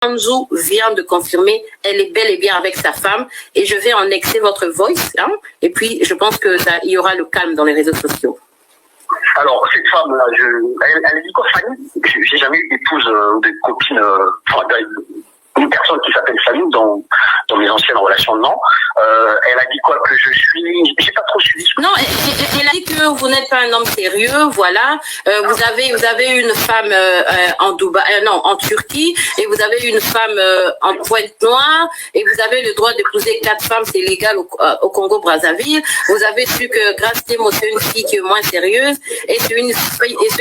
Anzou vient de confirmer, elle est bel et bien avec sa femme et je vais annexer votre voice et puis je pense que il y aura le calme dans les réseaux sociaux. Alors, cette femme-là, elle dit quoi, Fanny? J'ai jamais eu d'épouse ou de copine, une personne qui s'appelle Fanny dans mes anciennes relations de nom. Elle a dit quoi, que je suis... J'ai pas trop suivi. Non, elle a dit que vous n'êtes pas un homme sérieux, voilà. Vous avez une femme en Dubaï, non, en Turquie, et vous avez une femme en Pointe-Noire, et vous avez le droit d'épouser 4 femmes, c'est légal au Congo-Brazzaville. Vous avez su que Grace Temo, c'est une fille qui est moins sérieuse, et c'est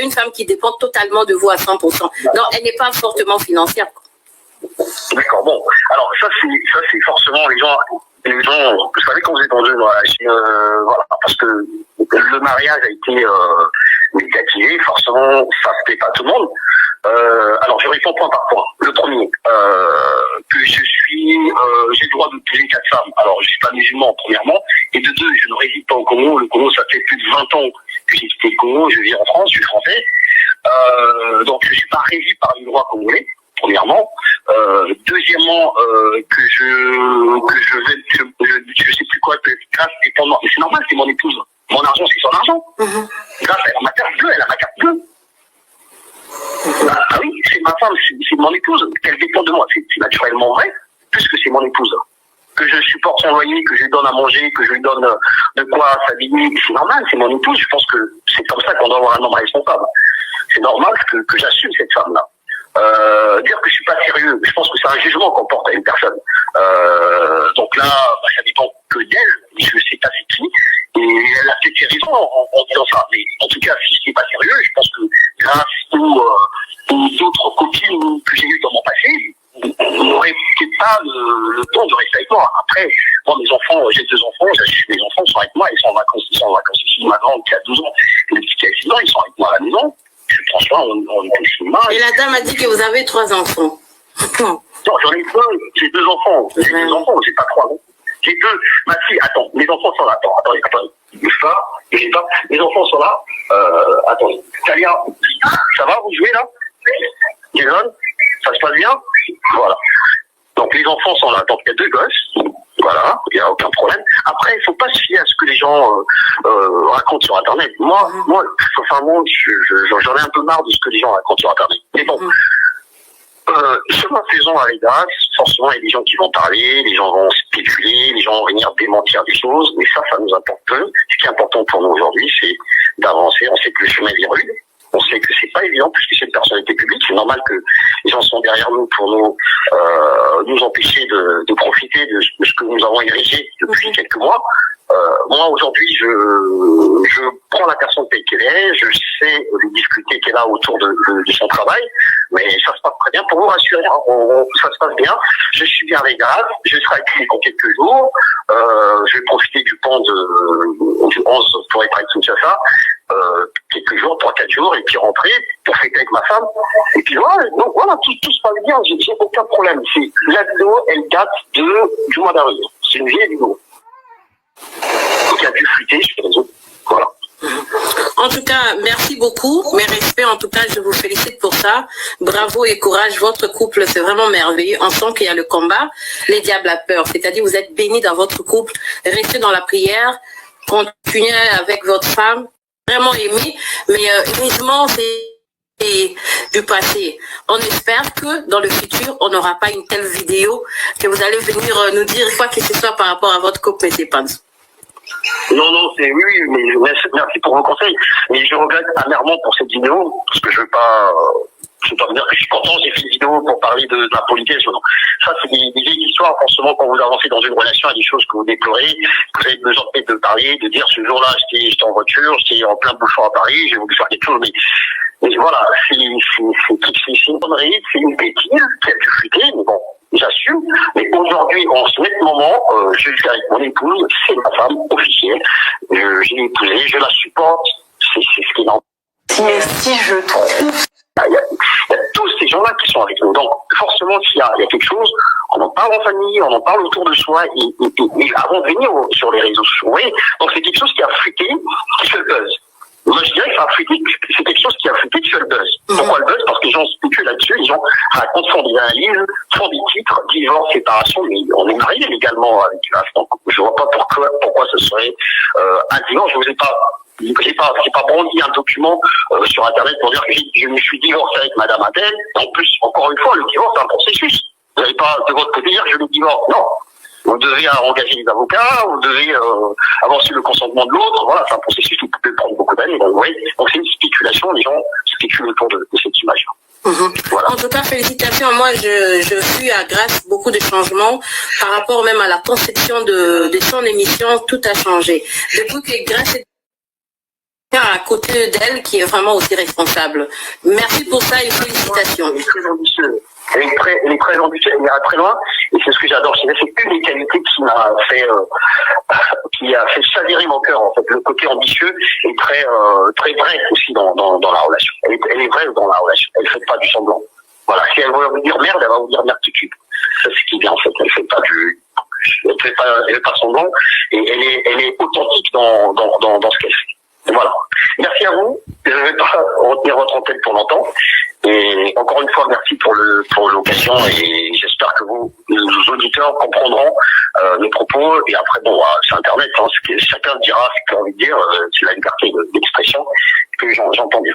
une femme qui dépend totalement de vous à 100%. Non, elle n'est pas fortement financière. D'accord, bon. Alors, ça, c'est forcément les gens, vous savez, quand vous êtes dans une relation, voilà, parce que le mariage a été médiatisé, forcément, ça se plaît pas à tout le monde. Alors, je réponds point par point. Le premier, que j'ai le droit de d'épouser 4 femmes. Alors, je suis pas musulman, premièrement. Et de 2, je ne réside pas au Congo. Le Congo, ça fait plus de 20 ans que j'ai quitté le Congo. Je vis en France, je suis français. Donc, je suis pas régi par le droit congolais. Premièrement, deuxièmement, que je sais plus quoi, que Grace dépend de moi. Mais c'est normal, c'est mon épouse. Mon argent, c'est son argent. Grace, elle a ma carte bleue, elle a ma carte bleue. Ah oui, c'est ma femme, c'est mon épouse. Qu'elle dépend de moi, c'est naturellement vrai, puisque c'est mon épouse. Que je supporte son loyer, que je lui donne à manger, que je lui donne de quoi s'habiller, c'est normal, c'est mon épouse. Je pense que c'est comme ça qu'on doit avoir un homme responsable. C'est normal que j'assume cette femme-là. Dire que je suis pas sérieux, je pense que c'est un jugement qu'on porte à une personne. Donc là, ça dépend que d'elle, je sais pas c'est qui, et elle a peut-être raison en disant ça. Mais en tout cas, si je suis pas sérieux, je pense que grâce aux d'autres copines que j'ai eues dans mon passé, n'aurait peut-être pas le temps de rester avec moi. Après, moi, mes enfants, j'ai 2 enfants, mes enfants sont avec moi, ils sont en vacances ici. Ma grande qui a 12 ans, le petit qui a 6 ans, ils sont avec moi à la maison. Franchement, on est tous humains. Et la dame a dit que vous avez 3 enfants. Non, j'en ai 2, j'ai 2 enfants. J'ai 2 enfants, j'ai pas 3 ans. J'ai 2. Ma fille, attends, mes enfants sont là. Attendez. Bouge pas, bougez pas. Mes enfants sont là. Attendez. Talia, ça va, vous jouez là? Jason, ça se passe bien? Voilà. Donc les enfants sont là. Donc il y a 2 gosses. Voilà, il n'y a aucun problème. Après, il ne faut pas se fier à ce que les gens racontent sur Internet. Moi, sincèrement, j'en ai un peu marre de ce que les gens racontent sur Internet. Mais bon, selon la saison avec Grace, forcément, il y a des gens qui vont parler, les gens vont spéculer, les gens vont venir démentir des choses, mais ça nous importe peu. Ce qui est important pour nous aujourd'hui, c'est d'avancer. On sait que le chemin est rude. On sait que c'est pas évident puisque c'est une personnalité publique. C'est normal que les gens sont derrière nous pour nous empêcher de profiter de ce que nous avons érigé depuis quelques mois. Moi, aujourd'hui, je prends la personne telle qu'elle est. Je sais les difficultés qu'elle a autour de son travail. Mais ça se passe très bien. Pour vous rassurer, ça se passe bien. Je suis bien avec Grace. Je serai avec lui dans quelques jours. Je vais profiter du pont du 11 pour être avec Kinshasa. Quelques jours, 3-4 jours, et puis rentrer pour fêter avec ma femme. Et puis voilà, donc voilà, tout se passe bien, j'ai aucun problème. La vidéo, elle date du mois d'avril. C'est une vieille vidéo qui a dû fuiter sur les réseaux. Voilà. En tout cas, merci beaucoup. Mes respects, en tout cas, je vous félicite pour ça. Bravo et courage. Votre couple, c'est vraiment merveilleux. On sent qu'il y a le combat. Les diables à peur. C'est-à-dire, vous êtes bénis dans votre couple. Restez dans la prière. Continuez avec votre femme. Vraiment aimé, mais heureusement c'est du passé. On espère que dans le futur, on n'aura pas une telle vidéo que vous allez venir nous dire quoi que ce soit par rapport à votre couple, M. Panzou. Non, oui, mais merci pour vos conseils. Mais je regrette amèrement pour cette vidéo, parce que je ne veux pas me dire que je suis content, j'ai fait une vidéo pour parler de la politesse. Non. Ça, c'est des vieilles histoires. Forcément, quand vous avancez dans une relation, il y a des choses que vous déplorez, que vous avez besoin de parler, de dire ce jour-là, j'étais en voiture, j'étais en plein bouchon à Paris, j'ai voulu faire quelque chose, mais voilà, c'est une connerie, c'est une bêtise qui a dû fuiter, mais bon, j'assume. Mais aujourd'hui, en ce même moment, je suis avec mon épouse, c'est ma femme officielle, je l'ai épousée, je la supporte, c'est ce qui est normal. Mais si je trouve... Il y a tous ces gens-là qui sont avec nous. Donc, forcément, s'il y a quelque chose, on en parle en famille, on en parle autour de soi, et avant de venir sur les réseaux sociaux. Oui, donc c'est quelque chose qui a fuité, qui fait buzz. Moi, je dirais que c'est quelque chose qui a fait sur le buzz. Pourquoi le buzz? Parce que les gens spéculent là-dessus, les gens racontent, font des analyses, font des titres, divorce, séparation, mais on est mariés légalement avec Grâce. Donc, je vois pas pourquoi ce serait un divorce. J'ai pas brandi un document sur Internet pour dire que je me suis divorcé avec Madame Adèle. En plus, encore une fois, le divorce, c'est un processus. Vous n'allez pas de votre côté dire je le divorce. Non. Vous devez engager des avocats, vous devez avoir su le consentement de l'autre. Voilà, c'est un processus qui peut prendre beaucoup d'années. Donc, oui, donc c'est une spéculation, les gens spéculent autour de cette image. Voilà. En tout cas, félicitations. Moi, je suis à Grâce beaucoup de changements par rapport même à la conception de son émission. Tout a changé. Depuis que Grâce est à côté d'elle, qui est vraiment aussi responsable. Merci pour ça et félicitations. Elle est très ambitieuse. Elle est très ambitieuse, elle ira très loin, et c'est ce que j'adore. C'est une des qualités qui a fait chavirer mon cœur, en fait. Le côté ambitieux est très vrai aussi dans la relation. Elle est vraie dans la relation. Elle fait pas du semblant. Voilà. Si elle veut vous dire merde, elle va vous dire merde tout de suite. Ça, c'est ce qui est bien, en fait. Elle fait pas semblant, et elle est authentique dans ce qu'elle fait. Voilà. Merci à vous. Je ne vais pas retenir votre antenne pour longtemps. Et encore une fois, merci pour l'occasion, et j'espère que les auditeurs comprendront mes propos. Et après, bon, c'est Internet, hein, chacun dira ce qu'il a envie de dire, c'est la liberté d'expression que j'entends bien.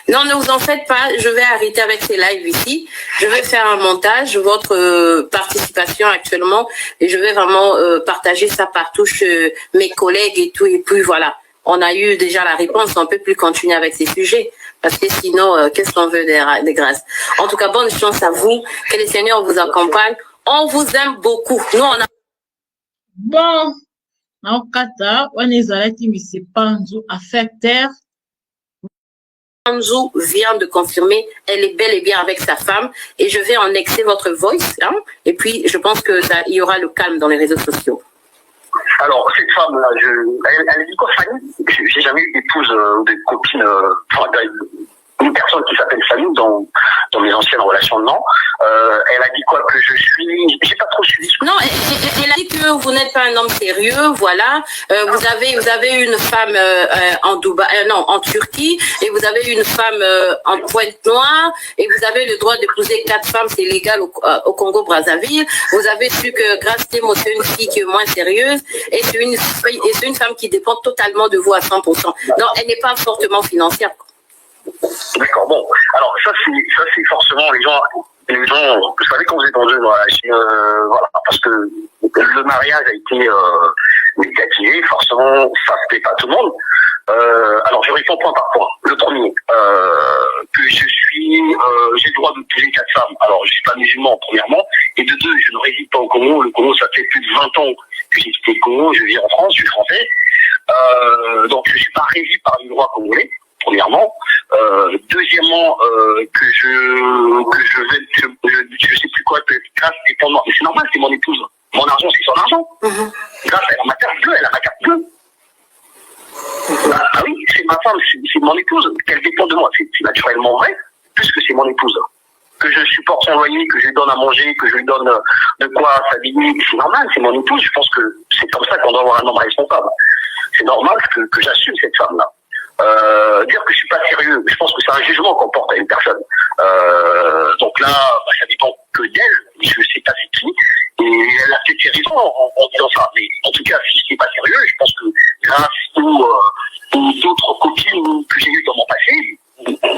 Non, ne vous en faites pas, je vais arrêter avec ces lives ici. Je vais faire un montage, votre participation actuellement, et je vais vraiment partager ça partout chez mes collègues et tout. Et puis voilà, on a eu déjà la réponse, on ne peut plus continuer avec ces sujets. Parce que sinon, qu'est-ce qu'on veut des grâces? En tout cas, bonne chance à vous. Que le Seigneur vous accompagne. On vous aime beaucoup. Nous, on a... Bon, en Qatar, on est à la team, c'est Panzou à faire taire. Panzou vient de confirmer, elle est bel et bien avec sa femme. Et je vais annexer votre voice. Hein, et puis, je pense qu'il y aura le calme dans les réseaux sociaux. Alors, cette femme-là, elle est dit quoi, Fanny? J'ai jamais eu d'épouse ou de copine, une personne qui s'appelle Fanny dans mes anciennes relations de nom. Elle a dit quoi, que je suis... J'ai pas trop suivi. Non, elle a dit que vous n'êtes pas un homme sérieux, voilà. Vous avez une femme en Dubaï, non, en Turquie, et vous avez une femme en Pointe-Noire, et vous avez le droit d'épouser 4 femmes, c'est légal au Congo-Brazzaville. Vous avez su que Grâce Temo, c'est une fille qui est moins sérieuse, et c'est une femme qui dépend totalement de vous à 100%. Non, elle n'est pas fortement financière. D'accord, bon. Alors, ça c'est forcément les gens, vous savez, quand vous êtes dans une relation, voilà, parce que le mariage a été médiatisé, forcément, ça ne plaît pas à tout le monde. Alors, je réponds point par point. Le premier, que j'ai le droit d'épouser 4 femmes. Alors, je suis pas musulman, premièrement. Et de 2, je ne réside pas au Congo. Le Congo, ça fait plus de 20 ans que j'ai quitté le Congo. Je vis en France, je suis français. Donc, je ne suis pas régi par le droit congolais. Premièrement, deuxièmement, que je sais plus quoi, que Grâce dépend de moi. Mais c'est normal, c'est mon épouse. Mon argent, c'est son argent. Grâce, elle a ma carte bleue, elle a ma carte bleue. Ah oui, c'est ma femme, c'est mon épouse. Qu'elle dépend de moi, c'est naturellement vrai, puisque c'est mon épouse. Que je supporte son loyer, que je lui donne à manger, que je lui donne de quoi s'habiller, c'est normal, c'est mon épouse. Je pense que c'est comme ça qu'on doit avoir un homme responsable. C'est normal que j'assume cette femme-là. Dire que je suis pas sérieux, je pense que c'est un jugement qu'on porte à une personne. Donc là, ça dépend que d'elle, je sais pas c'est qui, et elle a fait ses raisons en disant ça. Mais en tout cas, si je n'étais pas sérieux, je pense que Grâce ou d'autres copines que j'ai eues dans mon passé,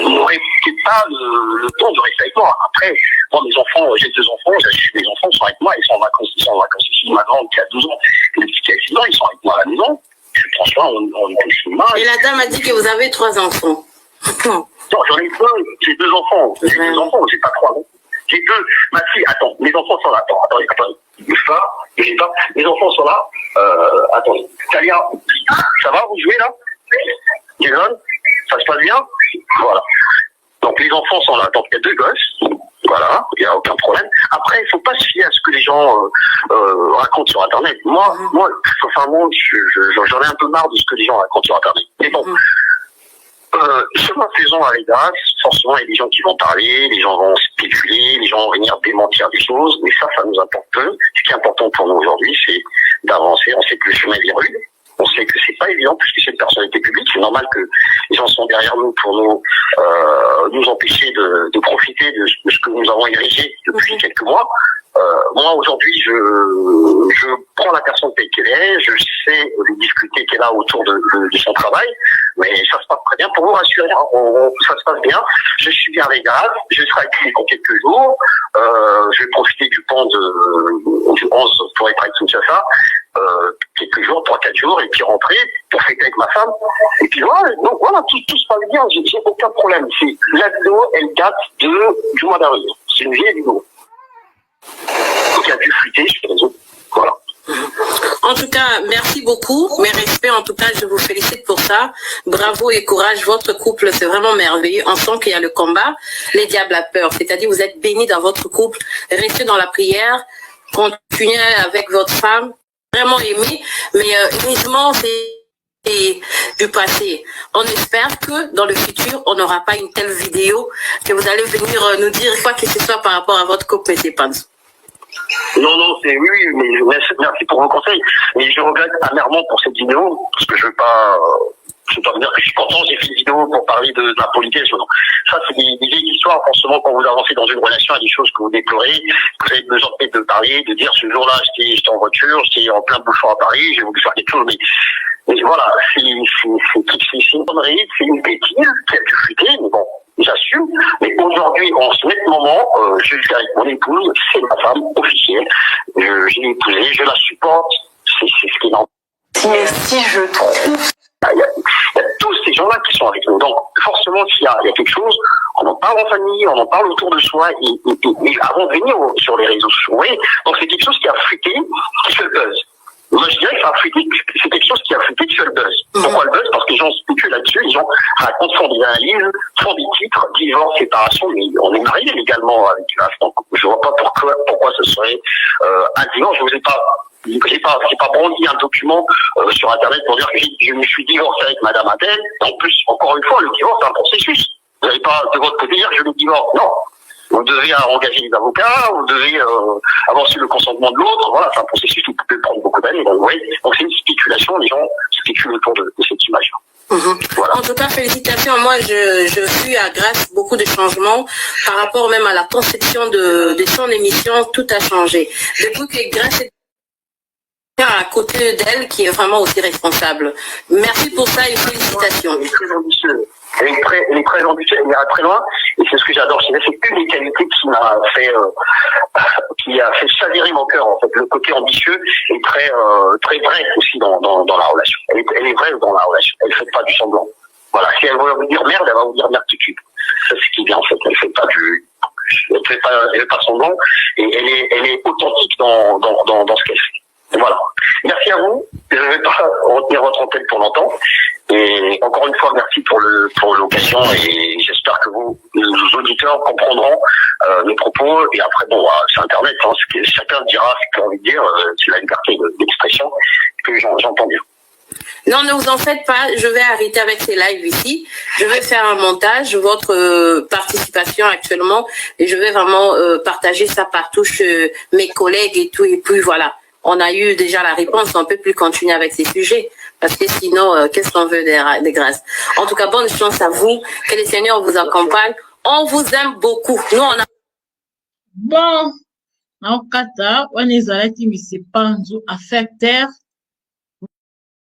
n'auraient peut-être pas le temps de rester avec moi. Après, moi, mes enfants, j'ai 2 enfants, mes enfants sont avec moi, ils sont en vacances ici. Ma grande qui a 12 ans, et le petit qui a 6 ans, ils sont avec moi à la maison. Franchement, on est au cinéma. Et la dame a dit que vous avez 3 enfants. Non, j'en ai 2, j'ai 2 enfants. J'ai 2 enfants, j'ai pas 3 ans. J'ai 2. Ma fille, attends, mes enfants sont là. Attendez. Bouge pas, bougez pas. Mes enfants sont là. Attendez. Talia, ça va, vous jouez là? Jason, ça se passe bien? Voilà. Donc les enfants sont là. Donc il y a 2 gosses. Voilà, il n'y a aucun problème. Après, il ne faut pas se fier à ce que les gens racontent sur Internet. Moi, sincèrement, j'en ai un peu marre de ce que les gens racontent sur Internet. Mais bon, chemin faisant avec Grâce, forcément, il y a des gens qui vont parler, les gens vont spéculer, les gens vont venir démentir des choses, mais ça nous importe peu. Ce qui est important pour nous aujourd'hui, c'est d'avancer. On sait que le chemin est rude, on on sait que c'est pas évident puisque c'est une personnalité publique. C'est normal que les gens sont derrière nous pour nous empêcher de profiter de ce que nous avons érigé depuis quelques mois. Moi, aujourd'hui, je prends la personne telle qu'elle est, je sais les difficultés qu'elle a autour de son travail, mais ça se passe très bien. Pour vous rassurer, ça se passe bien. Je suis bien avec Grace, je serai avec lui dans quelques jours. Je vais profiter du pont du 11 pour être avec Kinshasa. Quelques jours, 3-4 jours, et puis rentrer pour fêter avec ma femme. Et puis voilà, donc voilà, tout se passe bien, j'ai aucun problème. La vidéo, elle date du mois d'avril. C'est une vieille vidéo qui a dû fuiter sur les réseaux. Voilà. En tout cas, merci beaucoup. Mes respects, en tout cas, je vous félicite pour ça. Bravo et courage. Votre couple, c'est vraiment merveilleux. On sent qu'il y a le combat. Les diables à peur. C'est-à-dire, vous êtes bénis dans votre couple. Restez dans la prière. Continuez avec votre femme. Vraiment aimé. Mais heureusement, c'est du passé. On espère que dans le futur, on n'aura pas une telle vidéo que vous allez venir nous dire quoi que ce soit par rapport à votre couple, M. Panzo. Non, oui, mais merci pour vos conseils. Mais je regrette amèrement pour cette vidéo, parce que je veux pas me dire que je suis content, j'ai fait une vidéo pour parler de la politesse. Non. Ça, c'est des vieilles histoires. Forcément, quand vous avancez dans une relation, il y a des choses que vous déplorez, que vous avez besoin de parler, de dire ce jour-là, j'étais en voiture, j'étais en plein bouchon à Paris, j'ai voulu faire quelque chose, mais voilà, c'est une connerie, c'est une bêtise qui a dû fuiter, mais bon. J'assume, mais aujourd'hui, en ce même moment, je suis avec mon épouse, c'est ma femme officielle, je l'ai épousée, je la supporte, c'est ce qui est normal. Mais si je trouve... Il y a tous ces gens-là qui sont avec nous, donc forcément, s'il y a quelque chose, on en parle en famille, on en parle autour de soi, et avant de venir sur les réseaux sociaux, oui, donc c'est quelque chose qui a fuité, qui fait le buzz. Moi, je dirais que ça a fuité, c'est quelque chose qui a fuité, qui fait le buzz. Pourquoi le buzz? Parce que les gens spéculent là-dessus, les gens racontent, font des analyses, font des titres, divorce, séparation, mais on est mariés légalement avec Grace. Donc, je vois pas pourquoi ce serait un divorce. J'ai pas brandi un document sur Internet pour dire que je me suis divorcé avec Madame Adèle. En plus, encore une fois, le divorce, c'est un processus. Vous n'allez pas de votre côté dire que je me divorce. Non. Vous devez engager des avocats, vous devez avoir su le consentement de l'autre. Voilà, c'est un processus qui peut prendre beaucoup d'années. Donc, oui, donc c'est une spéculation, les gens spéculent autour de cette image. Voilà. En tout cas, félicitations. Moi, je suis à Grace beaucoup de changements par rapport même à la conception de son émission. Tout a changé. Depuis que Grace est à côté d'elle, qui est vraiment aussi responsable. Merci pour ça et félicitations. Elle est très ambitieuse. Elle est très ambitieuse, elle ira très loin. Et c'est ce que j'adore chez elle. C'est une des qualités qui a fait chavirer mon cœur, en fait. Le côté ambitieux est très vrai aussi dans la relation. Elle est vraie dans la relation. Elle ne fait pas du semblant. Voilà. Si elle veut vous dire merde, elle va vous dire merde tout de suite. C'est ce qui est bien, en fait. Elle fait pas semblant. Et elle est authentique dans ce qu'elle fait. Voilà. Merci à vous. Je ne vais pas retenir votre antenne pour longtemps. Et encore une fois, merci pour l'occasion et j'espère que nos auditeurs comprendront mes propos. Et après, bon, c'est Internet, hein, chacun dira ce qu'il a envie de dire. C'est la liberté d'expression que j'entends bien. Non, ne vous en faites pas. Je vais arrêter avec ces lives ici. Je vais faire un montage, votre participation actuellement, et je vais vraiment partager ça partout chez mes collègues et tout. Et puis voilà. On a eu déjà la réponse, on ne peut plus continuer avec ces sujets, parce que sinon, qu'est-ce qu'on veut des grâces? En tout cas, bonne chance à vous, que le Seigneur vous accompagne. On vous aime beaucoup. Nous, on a... Bon, en Qatar, on est allé à Panzo à faire taire